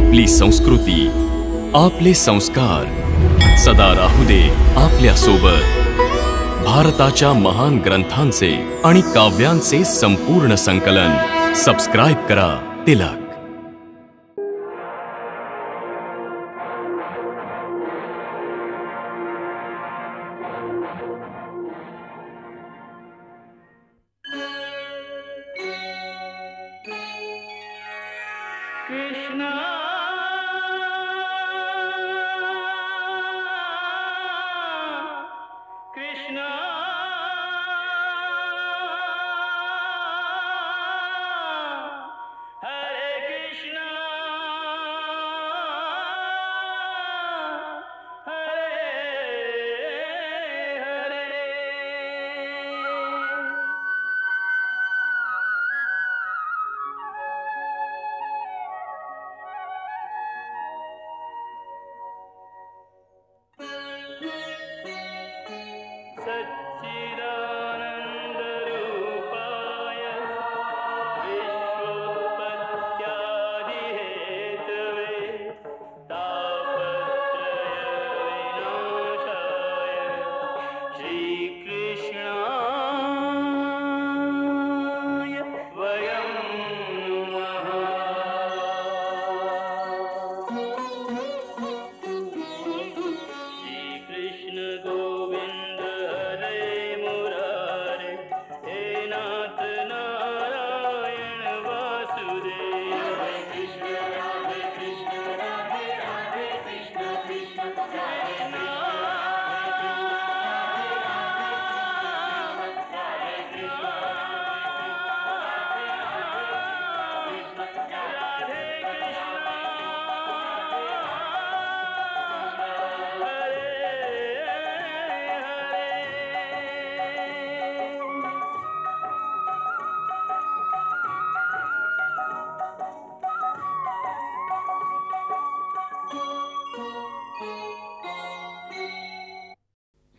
आपली संस्कृती, आपले संस्कार सदा राहू दे आपल्या सोबत। भारताच्या महान ग्रंथांचे आणि काव्यांचे संपूर्ण संकलन सबस्क्राइब करा तिलक।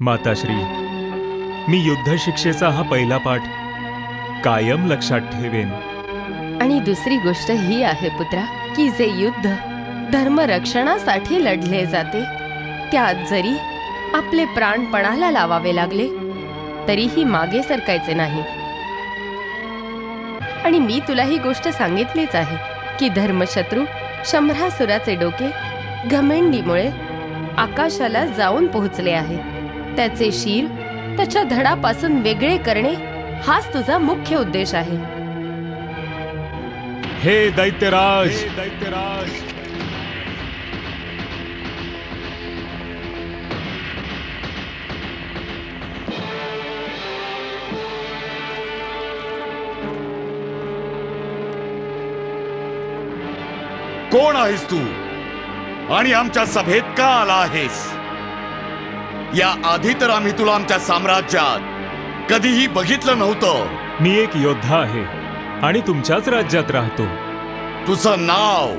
माताश्री, मी युद्ध शिक्षेचा हा पहिला पाठ कायम लक्षात ठेवेन। आणि दुसरी गोष्ट ही आहे पुत्रा की जे युद्ध धर्मरक्षणासाठी लढले जाते त्यात जरी आपले प्राण पणाला लावावे लागले तरीही मागे सरकायचे नाही। आणि मी तुला ही गोष्ट सांगितलीच आहे की धर्मशत्रू शंभरासुराचे डोके घमेंडीमुळे आकाशाला जाऊन पोहोचले आहे। त्याचे शीर त्याच्या धडापासून वेगळे करणे हाच तुझा मुख्य उद्देश आहे। हे दैत्यराज, कोण आहेस तू आणि आमच्या सभेत का आला आहेस? या आधी तर आम्ही तुला आमच्या साम्राज्यात कधीही बघितलं नव्हतं। मी एक योद्धा आहे आणि तुमच्याच राज्यात राहतो। तुझं नाव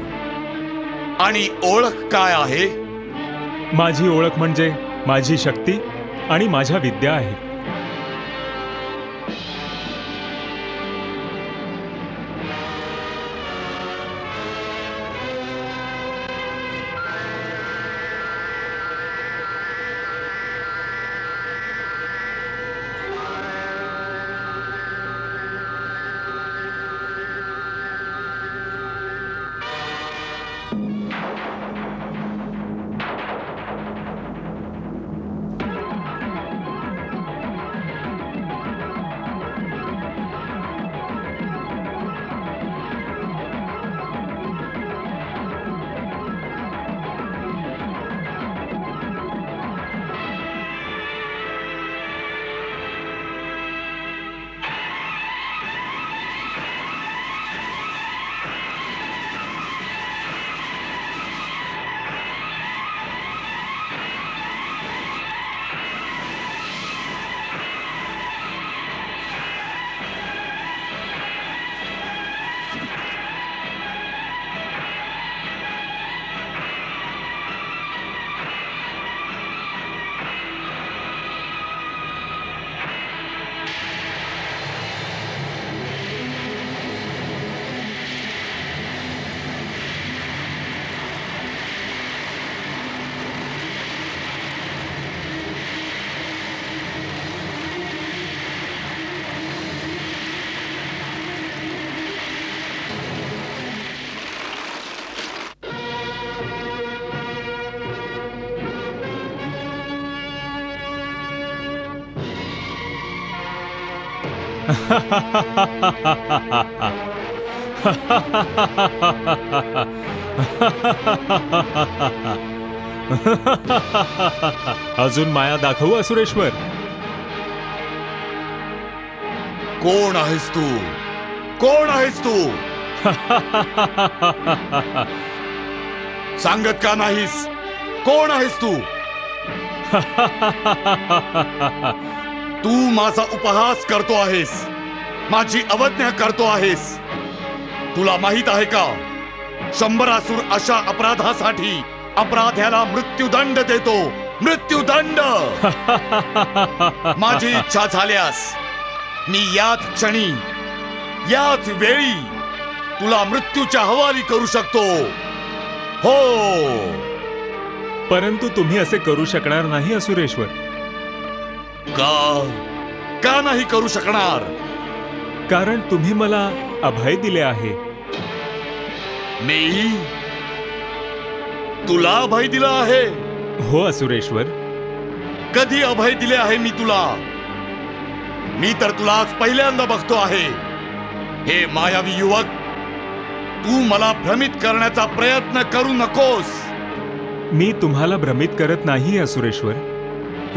आणि ओळख काय आहे? माझी ओळख म्हणजे माझी शक्ती आणि माझ्या विद्या आहेत। अजून माया दाखवू असुरेश्वर? कोण आहेस तू? कोण आहेस तू? सांगत का नाहीस? कोण आहेस तू? तू माझा उपहास करतो आहेस, माझी अवज्ञा करतो आहेस. तुला माहित आहे का, शंभरासुर अशा अपराधासाठी अपराध्याला मृत्यूदंड देतो. मृत्यूदंड. माझी इच्छा झाल्यास मी याच क्षणी, याच वेळी तुला मृत्यूच्या हवाली करू शकतो. हो, परंतु तुम्ही असे करू शकणार नाही असुरेश्वर. का नाही करू शकणार? कारण तुम्ही मला अभय दिले आहे. मी तुला अभय दिला आहे? हो असुरेश्वर. कधी अभय दिले आहे मी तुला? मी तर तुला आज पहिल्यांदा बघतो आहे. हे मायावी युवक, तू मला भ्रमित करण्याचा प्रयत्न करू नकोस. मी तुम्हाला भ्रमित करत नाही असुरेश्वर.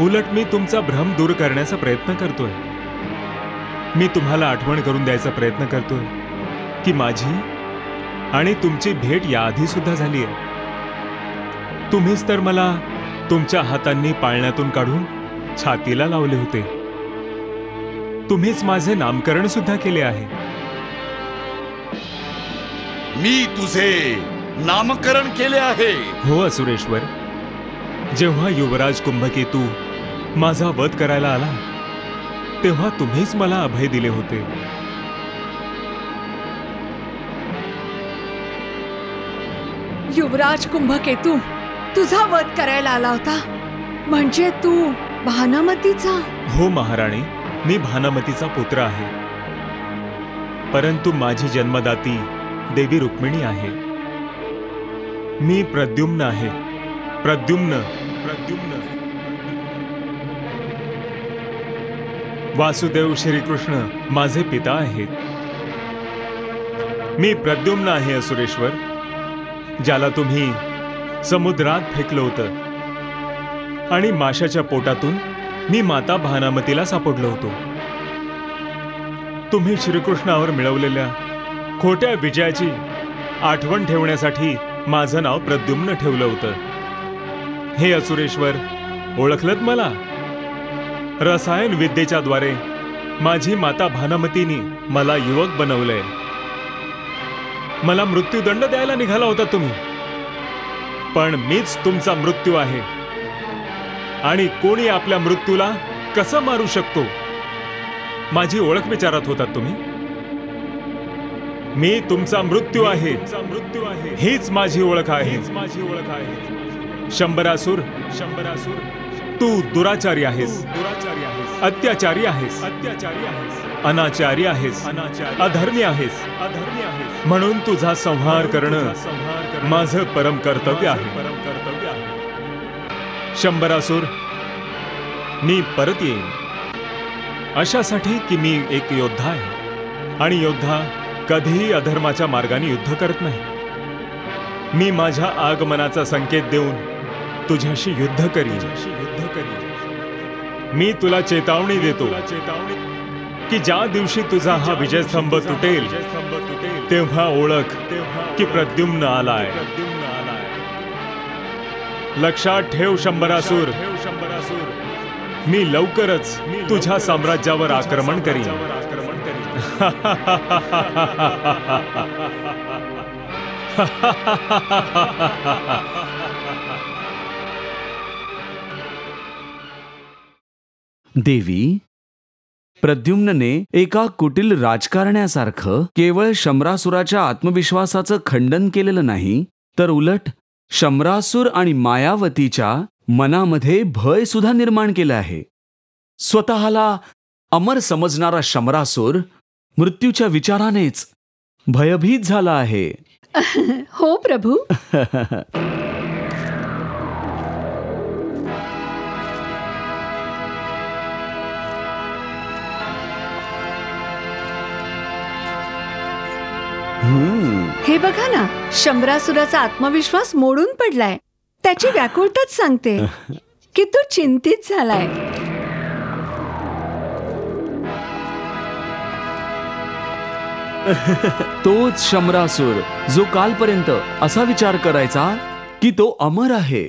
उलट मी तुमचा भ्रम दूर करण्याचा प्रयत्न करतोय. मी तुम्हाला आठवण करून द्यायचा प्रयत्न करतोय की माझी आणि तुमची भेट याआधी सुद्धा झाली आहे. तुम्हीच तर मला तुमच्या हातांनी पाळण्यातून काढून छातीला लावले होते. तुम्हीच माझे नामकरण सुद्धा केले आहे. मी तुझे नामकरण केले आहे? हो असुरेश्वर. जेव्हा युवराज कुंभकेतू माझा वध करायला आला तेव्हा तुम्हीच मला अभय दिले होते. युवराज कुंभकेतू तुझा वध करायला आला होता? म्हणजे तू भानामतीचा? हो महाराणी, मी भानामतीचा पुत्र आहे. परंतु माझी जन्मदाती देवी रुक्मिणी आहे. मी प्रद्युम्न आहे. प्रद्युम्न. प्रद्युम्न. वासुदेव श्रीकृष्ण माझे पिता आहेत. मी प्रद्युम्न आहे असुरेश्वर, ज्याला तुम्ही समुद्रात फेकलं होतं आणि माशाच्या पोटातून मी माता भानामतीला सापडलो होतो. तुम्ही श्रीकृष्णावर मिळवलेल्या खोट्या विजयाची आठवण ठेवण्यासाठी माझं नाव प्रद्युम्न ठेवलं होतं. हे असुरेश्वर, ओळखलत मला? रसायन विद्येच्या द्वारे माझी माता भानामतीने मला युवक बनवलंय. मला मृत्यूदंड द्यायला निघाला होता तुम्ही, पण मीच तुमचा मृत्यू आहे. आणि कोणी आपल्या मृत्यूला कसं मारू शकतो, माझी ओळख विचारत होतात तुम्ही. मी तुमचा मृत्यू आहे. हीच माझी ओळख आहे. शंभरासुर, शंभरासुर, तू दुराचारी आहेस. अत्याचारी आहेस. अनाचारी आहेस. अधर्मी आहेस. म्हणून तुझा संहार करणं माझं परम कर्तव्य आहे. शंभरासुर, मी परत येईन अशासाठी की मी एक योद्धा आहे. आणि योद्धा कधीही अधर्माच्या मार्गाने युद्ध करत नाही. मी माझ्या आगमनाचा संकेत देऊन तुझ्याशी युद्ध करीन. मी तुला चेतावणी देतो की ज्या दिवशी तुझा हा विजयस्तंभ तुटेल तेव्हा ओळख की प्रद्युम्न आलाय. लक्षात ठेव शंभरासुर, मी लवकरच तुझ्या साम्राज्यावर आक्रमण करीन. देवी, प्रद्युम्नने एका कुटील राजकारण्यासारखं केवळ शंभरासुराच्या आत्मविश्वासाचं खंडन केलेलं नाही, तर उलट शंभरासुर आणि मायावतीच्या मनामध्ये भय सुद्धा निर्माण केलं आहे. स्वतःला अमर समजणारा शंभरासुर मृत्यूच्या विचारानेच भयभीत झाला आहे. हो प्रभू. हे बघा ना, शंभरासुराचा आत्मविश्वास मोडून पडलाय. त्याची व्याकुळताच सांगते की तो चिंतित झालाय. तोच शंभरासुर जो कालपर्यंत असा विचार करायचा की तो अमर आहे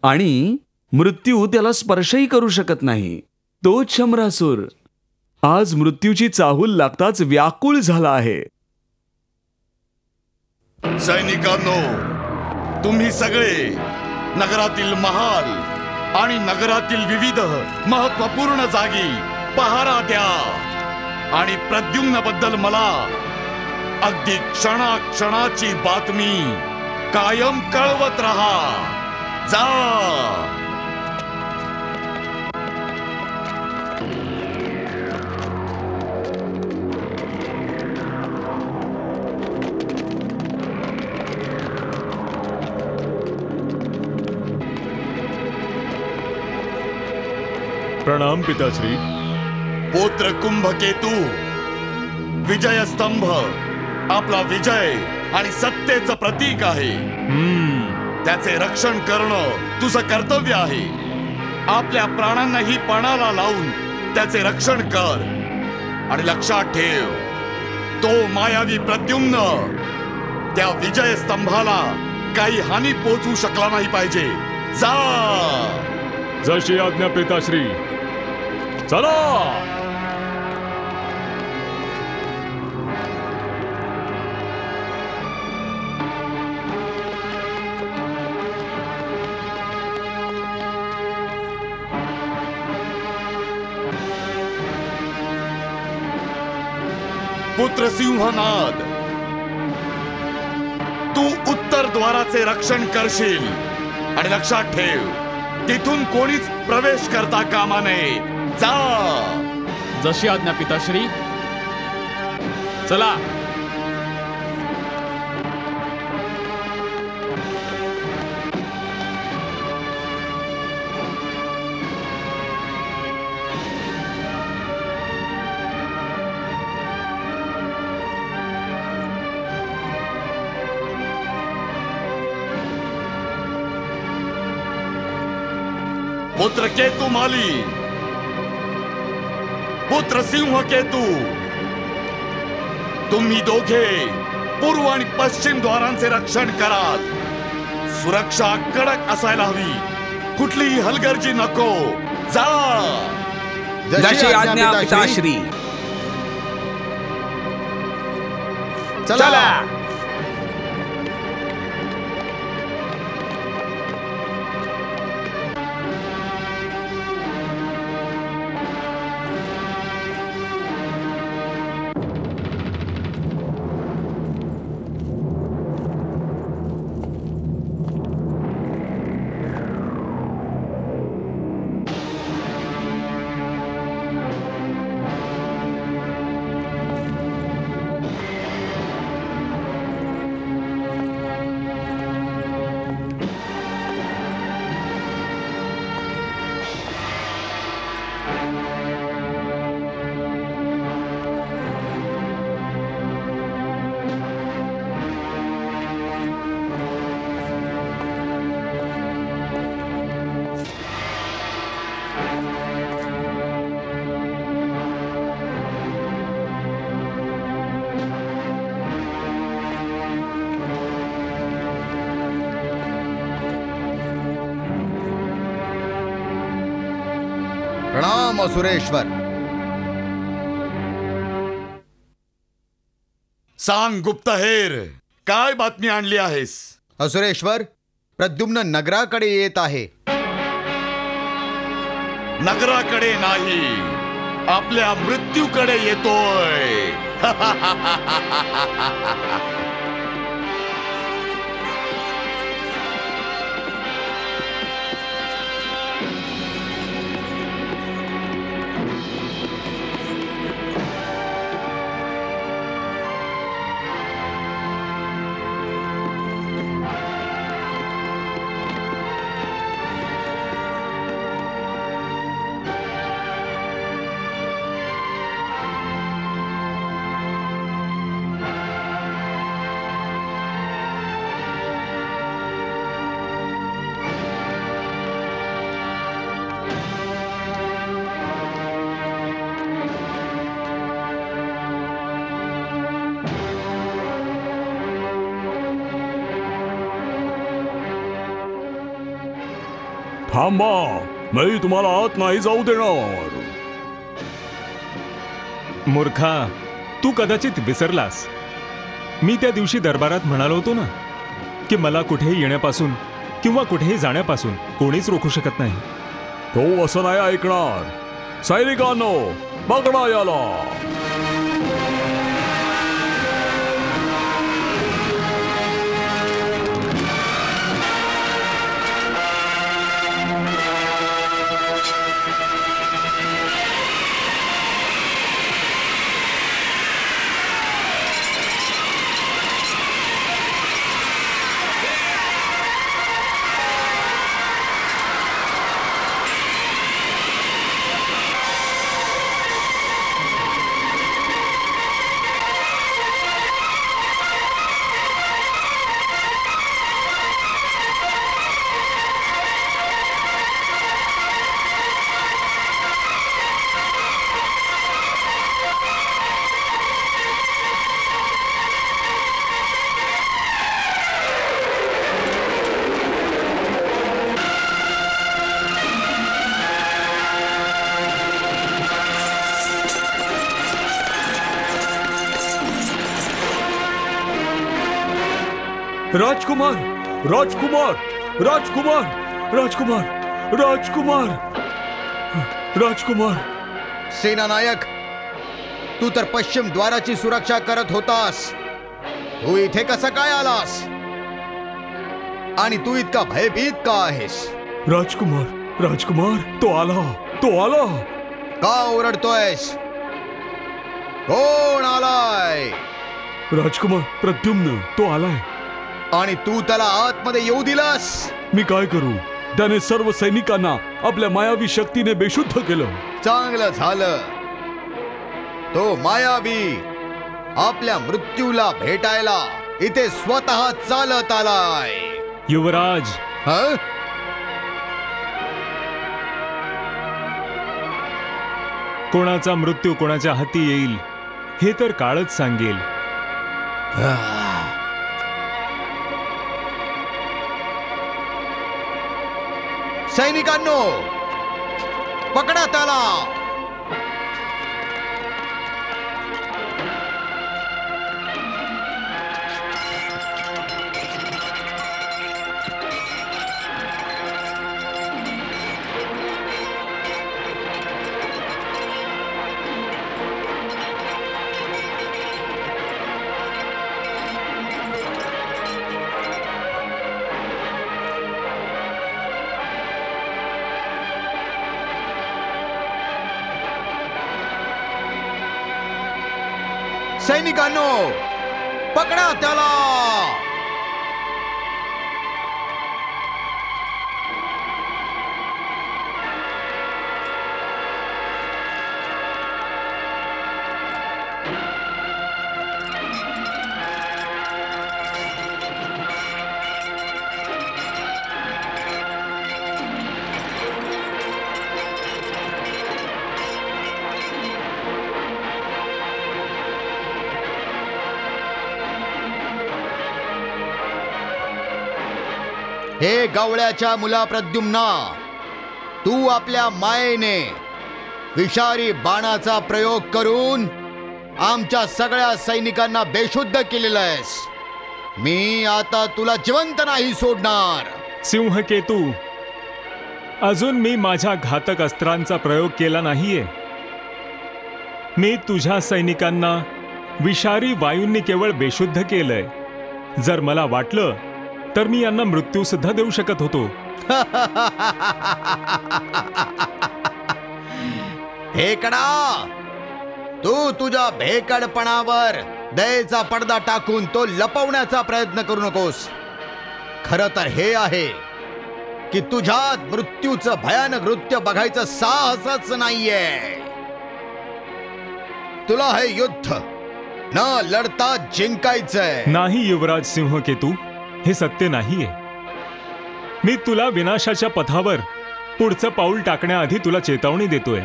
आणि मृत्यू त्याला स्पर्शही करू शकत नाही. तोच शंभरासुर आज मृत्यूची चाहूल लागताच व्याकुळ झाला आहे. सैनिकांनो, तुम्ही सगळे नगरातील महाल आणि नगरातील विविध महत्वपूर्ण जागी पहारा द्या आणि प्रद्युम्न बद्दल मला अगदी क्षणाक्षणाची बातमी कायम कळवत रहा. जा. प्रणाम पिताश्री. पुत्र कुंभकेतू, विजयस्तंभ आपला विजय आणि सत्तेचं प्रतीक आहे. त्याचे रक्षण करणं तुझं कर्तव्य आहे. आपल्या प्राणांनाही पणाला लावून त्याचे रक्षण कर. आणि लक्षात ठेव, तो मायावी प्रद्युम्न त्या विजयस्तंभाला काही हानी पोचू शकला नाही पाहिजे. जा. जशी आज्ञा पिताश्री. चला. पुत्र सिंहनाद, तू उत्तर द्वाराचे रक्षण करशील. आणि लक्षात ठेव, तिथून कोणीच प्रवेश करता कामा नये. जा. जशी आज्ञा पिताश्री. चला. पुत्र केतू माली, पुत्र सिंह केतू, तुम्ही दोघे पूर्व आणि पश्चिम द्वारांचे रक्षण कराल. सुरक्षा कडक असायला हवी. कुठलीही हलगर्जी नको. जा. जशी आज्ञा पिताश्री. चला. प्रणाम असुरेश्वर. सांग गुप्तहेर, काय बातमी आणली आहेस? असुरेश्वर, प्रद्युम्न नगराकडे येत आहे. नगराकडे नाही, आपल्या मृत्यूकडे येतोय. थांबा, मी तुम्हाला आत नाही जाऊ देणार. मूर्खा, तू कदाचित विसरलास. मी त्या दिवशी दरबारात म्हणालो होतो ना की मला कुठेही येण्यापासून किंवा कुठेही जाण्यापासून कोणीच रोखू शकत नाही. तो असं नाही ऐकणार. सैनिकांनो, पकडा याला. राजकुमार, राजकुमार, राजकुमार, राजकुमार, राजकुमार, राजकुमार. सेनानायक, तू तर पश्चिम द्वाराची सुरक्षा करत होतास. तू इथे कसा काय आलास आणि तू इतका भयभीत का आहेस? राजकुमार, राजकुमार, तो आला, तो आला. का ओरडतोयस? कोण आलाय? राजकुमार प्रद्युम्न, तो आलाय. आणि तू त्याला आतमध्ये येऊ दिलास? मी काय करू? त्याने सर्व सैनिकांना आपल्या मायावी शक्तीने बेशुद्ध केलं. चांगलं झालं. तो मायावी आपल्या मृत्यूला भेटायला इथे स्वतः चालत आलाय. युवराज, कोणाचा मृत्यू कोणाच्या हाती येईल हे तर काळच सांगेल. सैनिकांनो, पकडा त्याला. सैनिकांनो, पकडा त्याला. हे गवळ्याच्या मुला प्रद्युम्ना, तू आपल्या मायेने विषारी बाणाचा प्रयोग करून आमच्या सगळ्या सैनिकांना बेशुद्ध केलेलं आहेस. मी आता तुला जिवंत नाही सोडणार. सिंहकेतू, अजून मी माझ्या घातक अस्त्रांचा प्रयोग केला नाहीये. मी तुझ्या सैनिकांना विषारी वायूंनी केवळ बेशुद्ध केलंय. जर मला वाटलं तर मी यांना मृत्यू सुद्धा देऊ शकत होतो. भेकडा, तू तुझ्या भेकडपणावर दयेचा पडदा टाकून तो लपवण्याचा प्रयत्न करू नकोस. खरं तर हे आहे की तुझ्यात मृत्यूचं भयानक नृत्य बघायचं साहसच नाहीये. तुला हे युद्ध न लढता जिंकायचंय. नाही युवराज सिंहकेतू, हे सत्य नाहीये. मी तुला विनाशाच्या पथावर पुढचं पाऊल टाकण्याआधी तुला चेतावणी देतोय.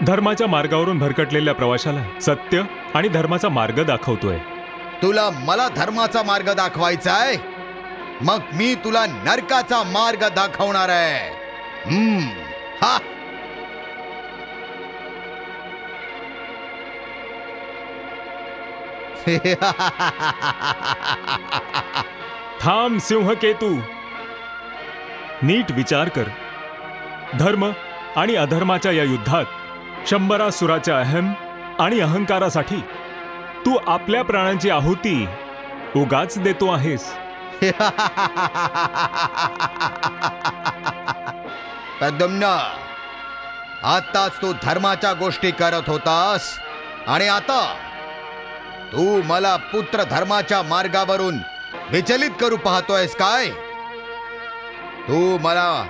धर्माच्या मार्गावरून भरकटलेल्या प्रवाशाला सत्य आणि धर्माचा मार्ग दाखवतोय. तुला मला धर्माचा मार्ग दाखवायचा आहे? मग मी तुला नरकाचा मार्ग दाखवणार आहे. हा. थांब सिंहकेतू. नीट विचार कर. धर्म आणि अधर्माच्या या युद्धात शंभरासुराच्या अहम आणि अहंकारासाठी तू आपल्या प्राणांची आहुती उगाच देतो आहेस. प्रद्युम्न, आताच तू धर्माच्या गोष्टी करत होतास आणि आता तू मला पुत्र धर्माच्या मार्गावरून विचलित करू पाहतोयस काय? तू मला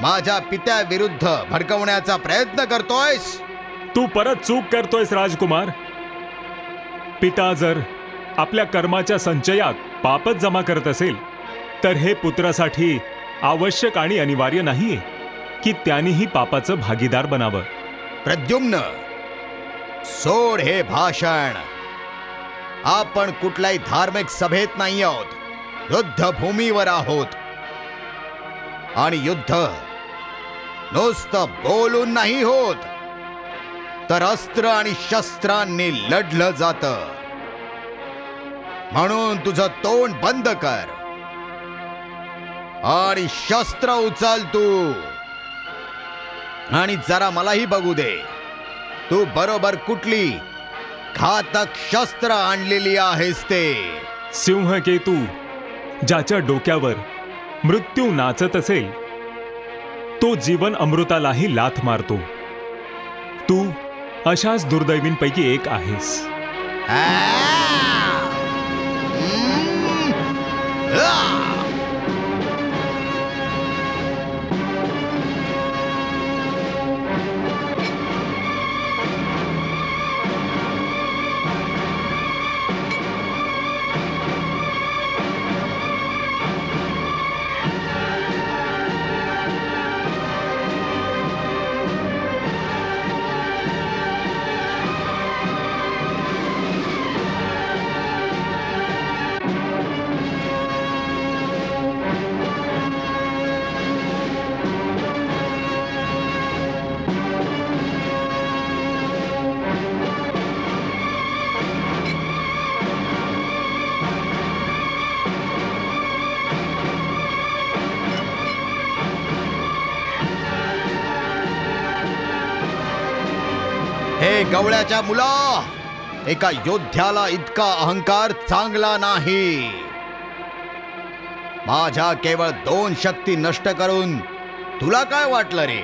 माझ्या पित्याविरुद्ध भडकवण्याचा प्रयत्न करतोयस. तू परत चूक करतोयस राजकुमार. पिता जर आपल्या कर्माच्या संचयात पापच जमा करत असेल तर हे पुत्रासाठी आवश्यक आणि अनिवार्य नाहीये की त्यांनीही पापाचं भागीदार बनावं. प्रद्युम्न, सोड हे भाषण. आपण कुठल्याही धार्मिक सभेत नाही आहोत, युद्धभूमीवर आहोत. आणि युद्ध नुसतं बोलून नाही होत, तर अस्त्र आणि शस्त्रांनी लढलं जातं. म्हणून तुझं तोंड बंद कर आणि शस्त्र उचल तू. आणि जरा मलाही बघू दे तू बरोबर कुठली घातक शस्त्र आणलेली आहेस ते. सिंहकेतू, ज्याच्या डोक्यावर मृत्यू नाचत असेल तो जीवन अमृतालाही लाथ मारतो. तू अशाच दुर्दैवींपैकी एक आहेस. हे गवळ्याच्या मुला, एका योद्ध्याला इतका अहंकार चांगला नाही. माझ्या केवळ 2 शक्ती नष्ट करून तुला काय वाटलं रे?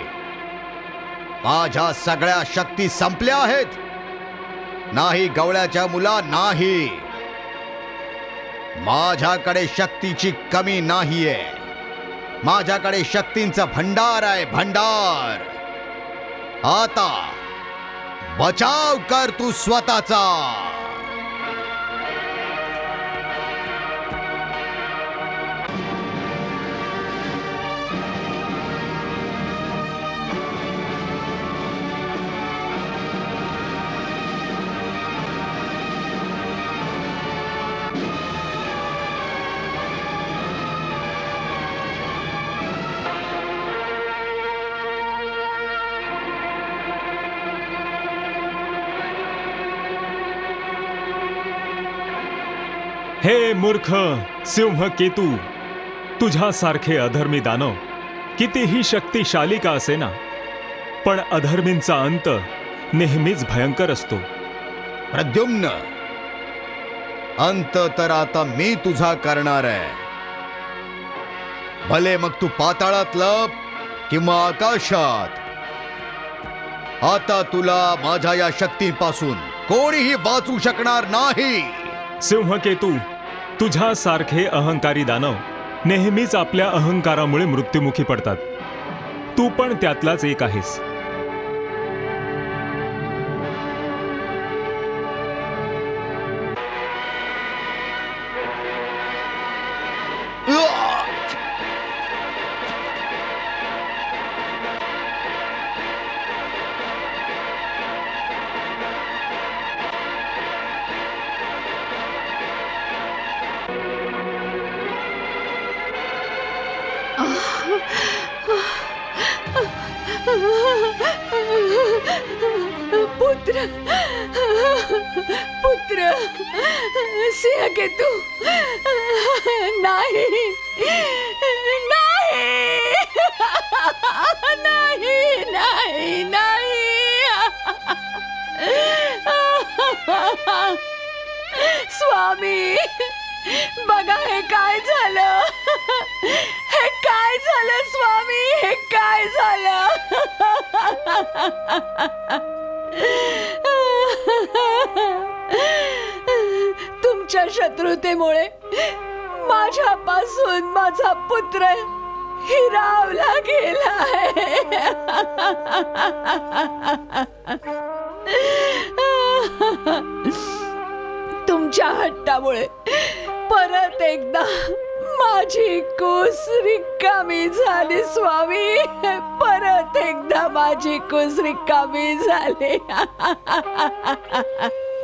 माझ्या सगळ्या शक्ती संपल्या आहेत. नाही गवळ्याच्या मुला, नाही. माझ्याकडे शक्तीची कमी नाहीये. माझ्याकडे शक्तींचा भंडार आहे, भंडार. आता बचाव कर तू स्वतःचा. हे मूर्ख सिंहकेतू, तुझ्यासारखे अधर्मी दानव कितीही शक्तिशाली का असेना, पण अधर्मींचा अंत नेहमीच भयंकर असतो. प्रद्युम्न, अंत तर आता मी तुझा करणार आहे. भले मग तू पाताळात लप किंवा आकाशात. आता तुला माझ्या या शक्तीपासून कोणीही वाचू शकणार नाही. सिंहकेतू, तुझ्यासारखे अहंकारी दानव नेहमीच आपल्या अहंकारामुळे मृत्युमुखी पडतात. तू पण त्यातलाच एक आहेस. पुत्र पुत्र सिंहकेतू नाही नाही नाही नाही नाही स्वामी बघा हे काय झालं, हे काय झालं स्वामी, हे काय झालं. तुमच्या शत्रुतेमुळे माझ्यापासून माझा पुत्र हिरावला गेलाय. तुमच्या हट्टामुळे परत एकदा माझी कुस रिकामी झाली स्वामी, परत एकदा माझी कुस रिकामी झाली.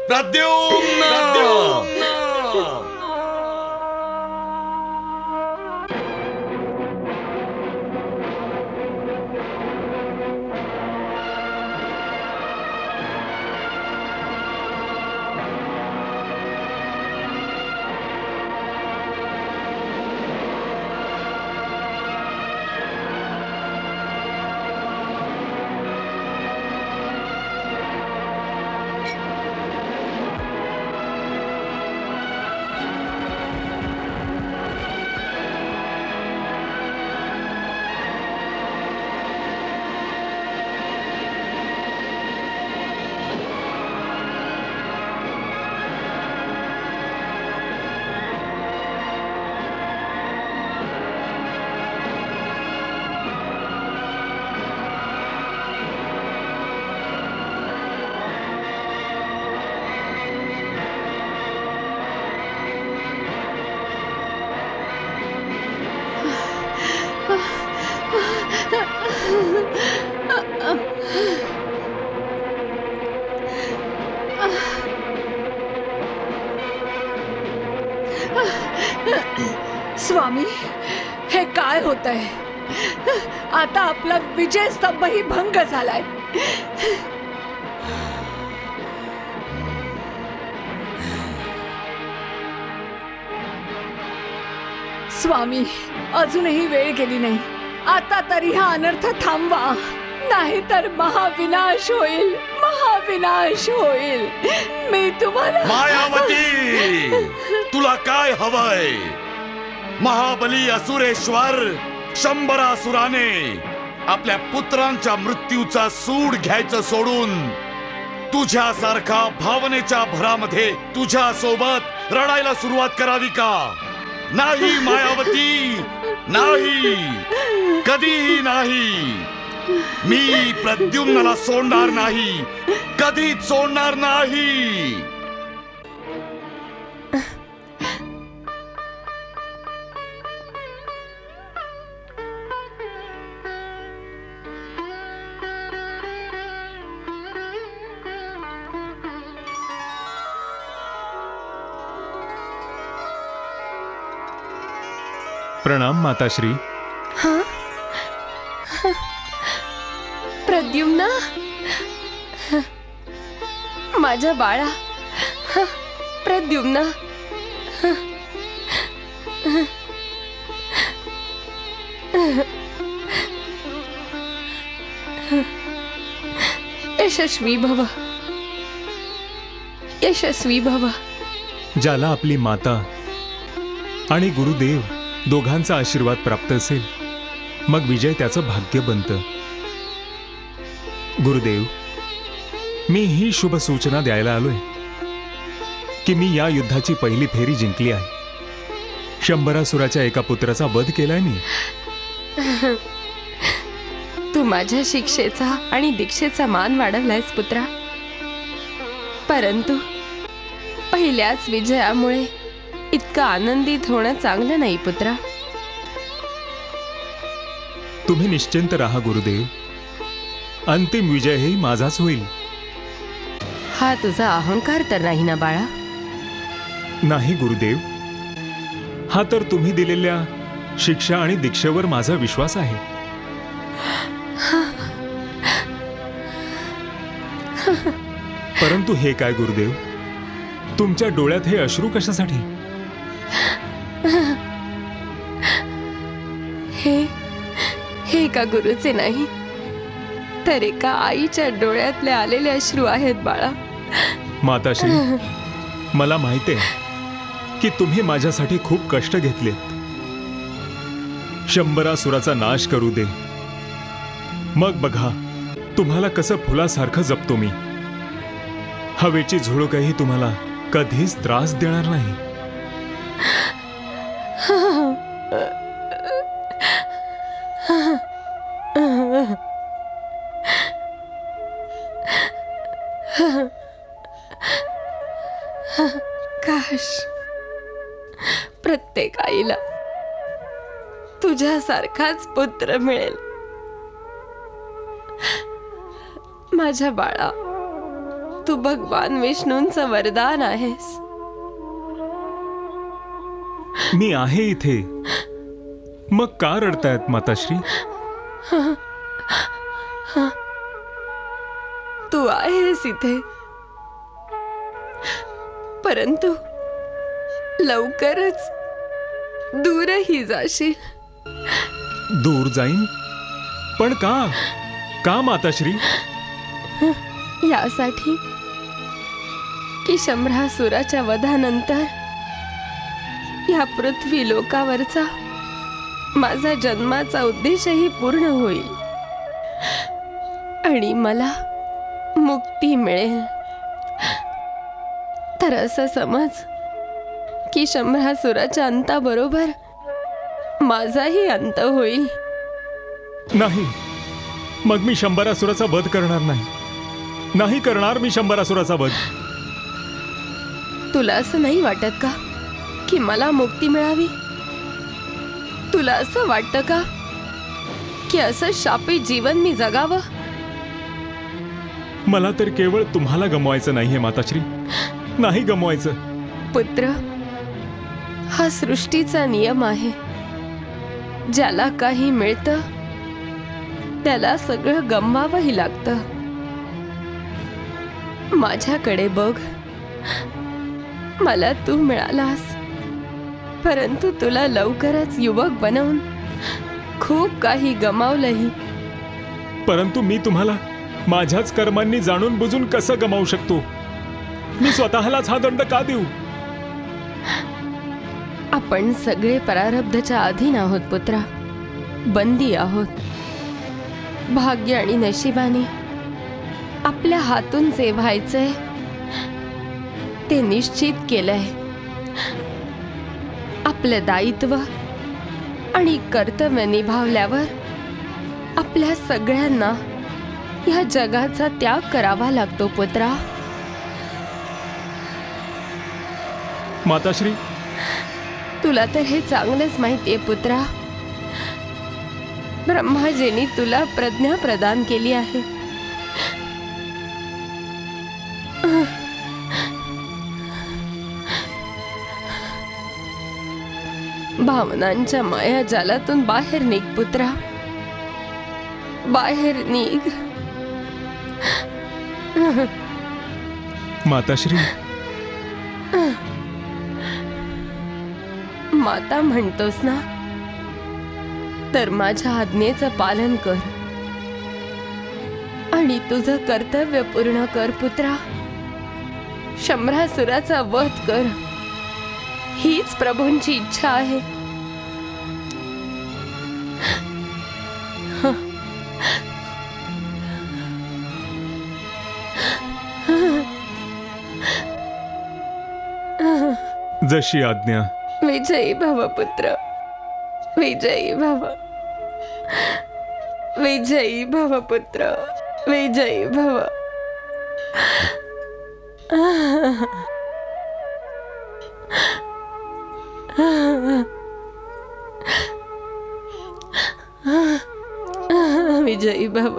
प्रद्युम्न! स्वामी हे काय होतंय? आता आपला विजय स्तंभही भंग झालाय. स्वामी अजूनही वेळ गेली नाही. आता तरी हा अनर्थ थांबवा, नाहीतर महाविनाश होईल, महाविनाश होईल. मी तुम्हाला मायावती, तुला काय हवंय? महाबली असुरेश्वर शंभरासुराने आपल्या पुत्रांच्या मृत्यूचा सूड घ्यायचं सोडून तुझ्यासारखा भावनेच्या भरामध्ये तुझ्या सोबत रडायला सुरुवात करावी का? नाही मायावती, नाही, कधीही नाही. मी प्रद्युम्नाला सोडणार नाही, कधीच सोडणार नाही. प्रणाम माताश्री. प्रद्युम्ना, माझ्या बाळा प्रद्युम्ना. यशस्वी भव, यशस्वी भव. ज्याला आपली माता आणि गुरुदेव दोघांचा आशीर्वाद प्राप्त असेल, मग विजय त्याचं भाग्य बनतं. गुरुदेव, मी ही शुभ सूचना द्यायला आलोय की मी या युद्धाची पहिली फेरी जिंकली आहे. शंभरासुराच्या एका पुत्राचा वध केलाय मी. तू माझ्या शिक्षेचा आणि दीक्षेचा मान वाढवलायस पुत्रा, परंतु पहिल्याच विजयामुळे इतका आनंदित होणं चांगलं नाही पुत्रा. तुम्ही निश्चिंत राहा गुरुदेव, अंतिम विजयही माझाच होईल. हा तुझा अहंकार तर नाही ना बाळा? नाही गुरुदेव, हा तर तुम्ही दिलेल्या शिक्षा आणि दीक्षेवर माझा विश्वास आहे. परंतु हे काय गुरुदेव, तुमच्या डोळ्यात हे अश्रू कशासाठी? हे एका गुरुचे नाही, तर एका आईच्या डोळ्यातले आलेले अश्रू आहेत बाळा. माताश्री, मला माहिती आहे की तुम्ही माझ्यासाठी खूप कष्ट घेतले. शंभरासुराचा नाश करू दे, मग बघा तुम्हाला कसं फुलासारखं जपतो मी. हवेची झुळूकही तुम्हाला कधीच त्रास देणार नाही. काश प्रत्येक आईला तुझ्यासारखाच पुत्र मिळेल. माझ्या बाळा, तू भगवान विष्णूंचं वरदान आहेस. मी आहे इथे, मग का रडतायत माताश्री? तू आहेस इथे, परंतु लवकरच दूरही जाशील. दूर जाईन? पण का? का माताश्री? यासाठी की शंभरासुराच्या वधानंतर या पृथ्वी लोकावरचा माझा जन्माचा उद्देशही पूर्ण होईल आणि मला मुक्ती मिळेल. तर असं समज की शंभरासुराच्या अंताबरोबर माझाही अंत होईल. नाही, मग मी शंभरासुराचा वध करणार नाही. नाही करणार मी शंभरासुराचा वध. तुला असं नाही वाटत का की मला मुक्ती मिळावी? तुला असं वाटतं का की असं शापित जीवन मी जगावं? मला तर केवळ तुम्हाला गमवायचं नाहीये माताश्री, नाही गमवायचं. पुत्र, हा सृष्टीचा नियम आहे. ज्याला काही मिळतं त्याला सगळं गमवावंही लागतं. माझ्याकडे बघ, मला तू मिळालास, परंतु तुला लवकरच युवक बनवून खूप काही गमावलंही. परंतु मी तुम्हाला माझ्याच कर्मांनी जाणून बुजून कसं गमावू शकतो? मी स्वतःलाच हा दंड का देऊ? आपण सगळे प्रारब्धच्या अधीन आहोत पुत्रा, बंदी आहोत. भाग्य आणि नशिबाने आपल्या हातून जे व्हायचंय ते निश्चित केलंय. आपलं दायित्व आणि कर्तव्य निभावल्यावर आपल्या सगळ्यांना या जगाचा त्याग करावा लागतो पुत्रा. माताश्री, तुला तर हे चांगलंच माहितीये पुत्रा. ब्रह्माजींनी तुला प्रज्ञा प्रदान केली आहे. भावनांच्या माया जालातून बाहेर निघ पुत्रा, बाहेर निघ. माताश्री, माता म्हणतोस ना, तर माझ्या आज्ञेचं पालन कर आणि तुझं कर्तव्य पूर्ण कर पुत्रा. शंभरासुराचा वध कर, हीच प्रभूंची इच्छा आहे. जशी आज्ञा. विजयी भव पुत्र, विजयी भव. विजयी भव पुत्र, विजयी भव. विजयी भव,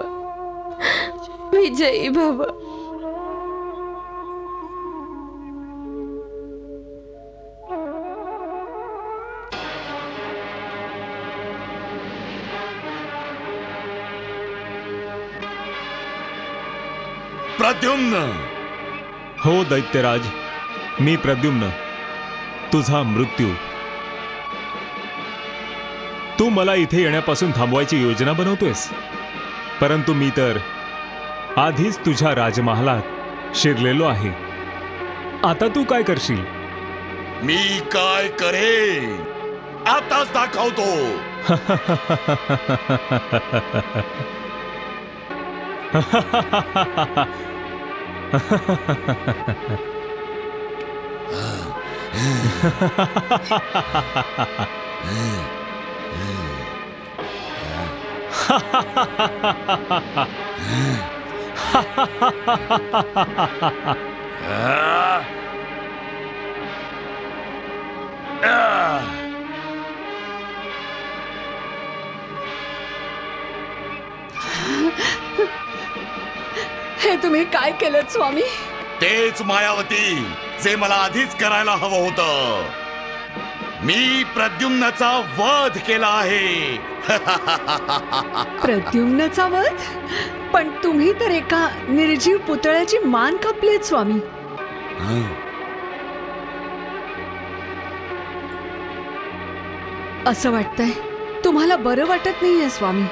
विजयी भव. प्रद्युम्न. हो दैत्यराज, मी प्रद्युम्न, तुझा मृत्यू. तू मला इथे येण्यापासून थांबवायची योजना बनवतोयस, परंतु मी तर आधीच तुझ्या राजमहालात शिरलेलो आहे. आता तू काय करशील? मी काय करेन आताच दाखवतो. हे तुम्ही काय केलं स्वामी? तेच मायावती जे मला आधीच करायला हवं होतं. मी प्रद्युम्नाचा वध केला आहे. प्रद्युम्नाचा वध? पण तुम्ही तर एका निर्जीव पुतळ्याची मान कापलीत स्वामी. असं वाटतंय तुम्हाला बरं वाटत नाहीये स्वामी.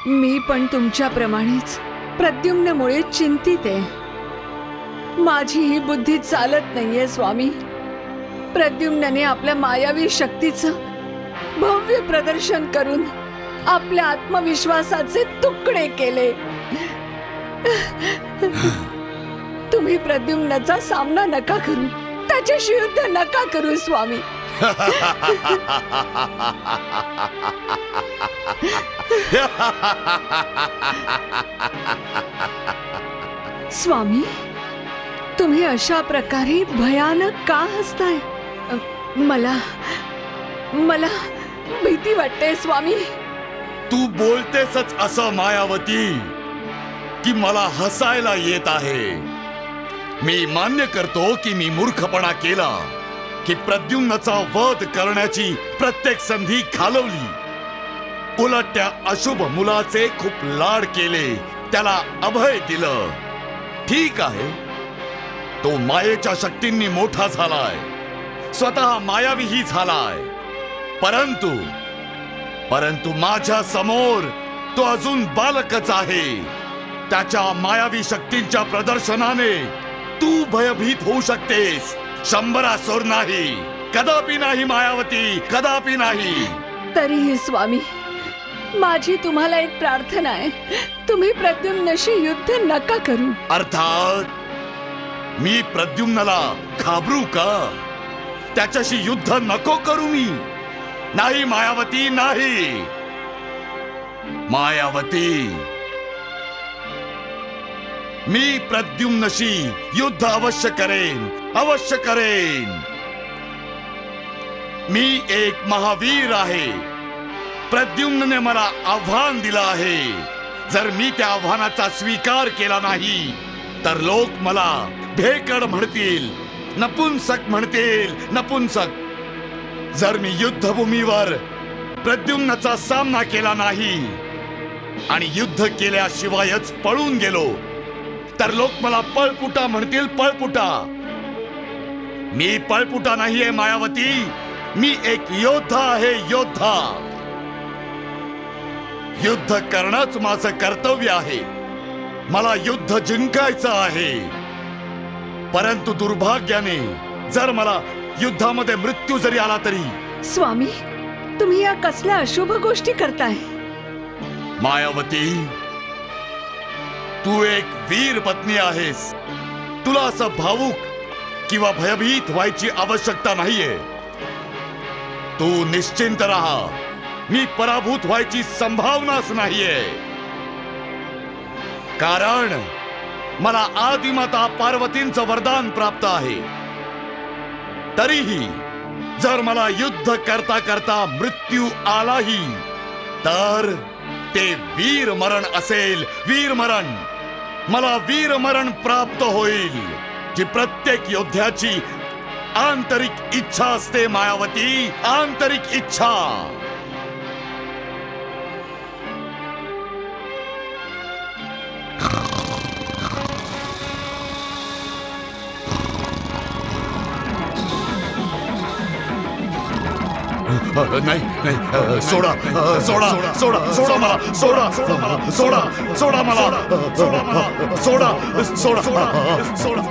मी पण तुमच्याप्रमाणेच प्रद्युम्नमुळे चिंतित आहे. माझी ही बुद्धी चालत नाहीये स्वामी. प्रद्युम्नने आपल्या मायावी शक्तीचं भव्य प्रदर्शन करून आपल्या आत्मविश्वासाचे तुकडे केले. तुम्ही प्रद्युम्नाचा सामना नका करू, त्याच्याशी युद्ध नका करू स्वामी. स्वामी, तुम्ही अशा प्रकारे भयानक का हसताय? मला मला भीती वाटते स्वामी. तू बोलतेसच असं मायावती की मला हसायला येत आहे. मी मान्य करतो की मी मूर्खपणा केला, की प्रद्युम्नाचा वध करण्याची प्रत्येक संधी घालवली. उलट त्या अशुभ मुलाचे खूप लाड केले, त्याला अभय दिलं. ठीक आहे, तो मायेच्या शक्तींनी मोठा झालाय, स्वतः मायावीही झालाय. परंतु माझ्या समोर तो अजून बालकच आहे. त्याच्या मायावी शक्तींच्या प्रदर्शनाने तू भयभीत होऊ शकतेस. शंभरासुर नाही, कदापि नाही मायावती, कदापि नाही. तरीही स्वामी, माझी तुम्हाला एक प्रार्थना आहे. तुम्ही प्रद्युम्नाशी युद्ध नका करू. अर्थात मी प्रद्युम्नाला घाबरू का? त्याच्याशी युद्ध नको करू मी. नाही मायावती, नाही. मायावती, मी प्रद्युम्नाशी युद्ध अवश्य करेन, अवश्य करेन. मी एक महावीर आहे. प्रद्युम्नने मला आव्हान दिलं आहे. जर मी त्या आव्हानाचा स्वीकार केला नाही तर लोक मला भेकड म्हणतील, नपुंसक म्हणतील, नपुंसक. जर मी युद्धभूमीवर प्रद्युम्नाचा सामना केला नाही आणि युद्ध केल्याशिवायच पळून गेलो तर लोक मला पळपुटा म्हणतील, पळपुटा. मी पळपुटा नाहीये मायावती, मी एक योद्धा आहे, योद्धा. युद्ध करणंच माझं कर्तव्य आहे. मला युद्ध जिंकायचं आहे. परंतु दुर्भाग्याने जर मला युद्धामध्ये मृत्यू जरी आला तरी. स्वामी, तुम्ही या कसल्या अशुभ गोष्टी करताय? मायावती, तू एक वीर पत्नी आहेस. तुला असं भावुक किंवा भयभीत व्हायची आवश्यकता नाहीये. तू निश्चिंत राहा. मी पराभूत व्हायची संभावनाच नाहीये. कारण मला आदिमाता पार्वतींचं वरदान प्राप्त आहे. तरीही जर मला युद्ध करता करता मृत्यू आलाही तर ते वीर मरण असेल, वीर मरण. मला वीर मरण प्राप्त होईल, जी प्रत्येक योद्ध्याची आंतरिक इच्छा असते मायावती, आंतरिक इच्छा. नाही नाही सोडा सोडा सोडा सोडा मला सोडा सोडा सोडा मला सोडा मला सोडा सोडा सोडा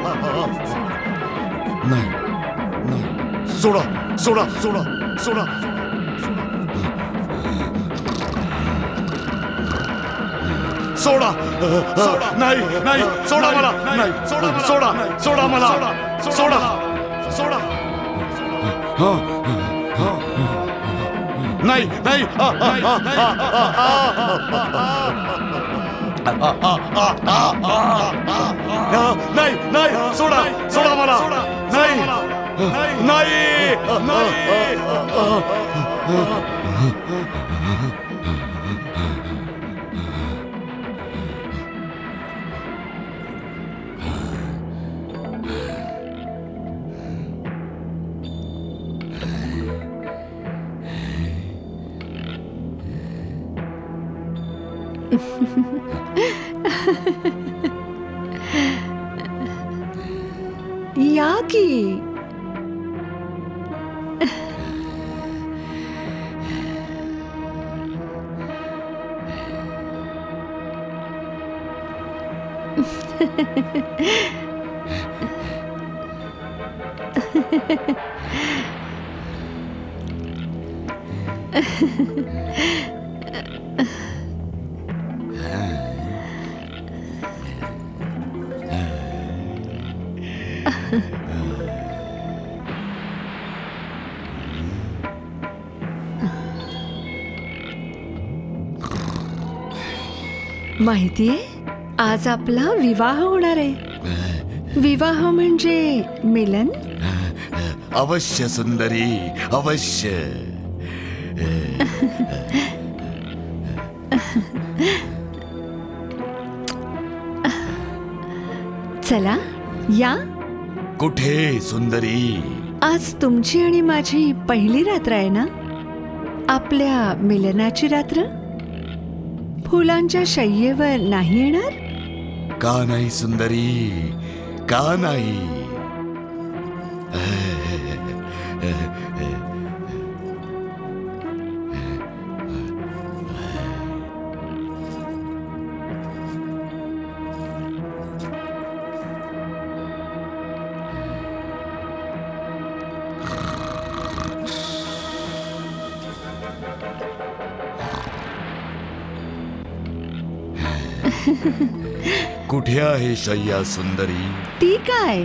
नाही नाही सोडा सोडा सोडा सोडा सोडा सोडा नाही नाही सोडा मला नाही सोडा सोडा सोडा मला सोडा सोडा नाही नाही नाही नाही सोडा सोडा मला नाही नाही या की माहितीये, आज आपला विवाह होणार आहे. विवाह म्हणजे मिलन. अवश्य सुंदरी, अवश्य. चला या. कुठे सुंदरी? आज तुमची आणि माझी पहिली रात्र आहे ना, आपल्या मिलनाची रात्र. फुलांच्या शय्येवर नाही येणार? का नाही सुंदरी, का नाही? कुठे आहे शय्या सुंदरी? ती काय?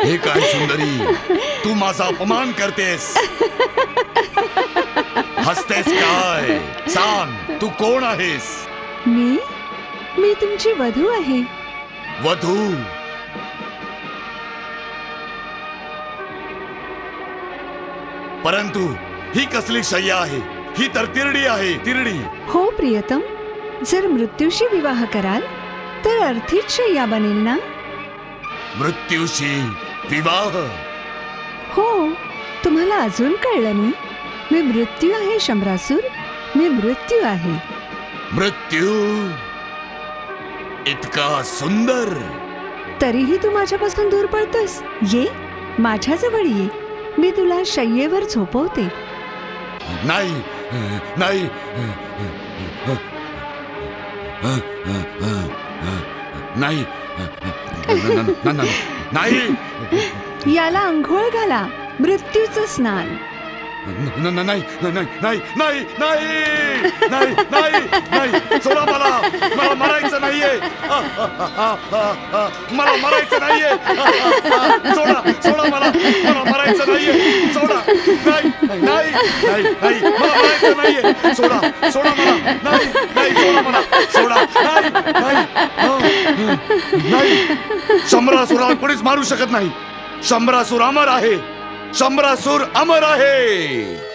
हे काय सुंदरी, तू माझा अपमान करतेस. हसतेस काय? सांग, तू कोण आहेस? मी तुमची वधू आहे. वधू? परंतु ही कसली शय्या आहे? ही तर तिरडी आहे, तिरडी. हो प्रियतम, जर मृत्यूशी विवाह कराल तर अर्थित शय्या बनेल ना. मृत्यूशी विवाह? हो, तुम्हाला अजून कळलं नाही? मी मृत्यू आहे शंभरासूर, मी मृत्यू आहे. मृत्यू? इतका सुंदर? तरीही तू माझ्यापासून दूर पळतोस. ये, माझ्या जवळ ये, मी तुला शय्येवर झोपवते. नाही नाही नाही नाही. याला अंघोळ घाला, मृत्यूचं स्नान. नाही नाही नाही नाही नाही नाही नाही. सोडा मला, मला मरायचं नाहीये, मला मरायचं नाहीये. सोडा सोडा मला, मला मरायचं नाहीये. सोडा. नाही नाही नाही नाही, मला मरायचं नाहीये. सोडा सोडा मला. नाही नाही, सोडा मला. सोडा. नाही नाही नाही. शंभरासुराला कोणीच मारू शकत नाही. शंभरासूर अमर आहे. शंभरासूर अमर आहे.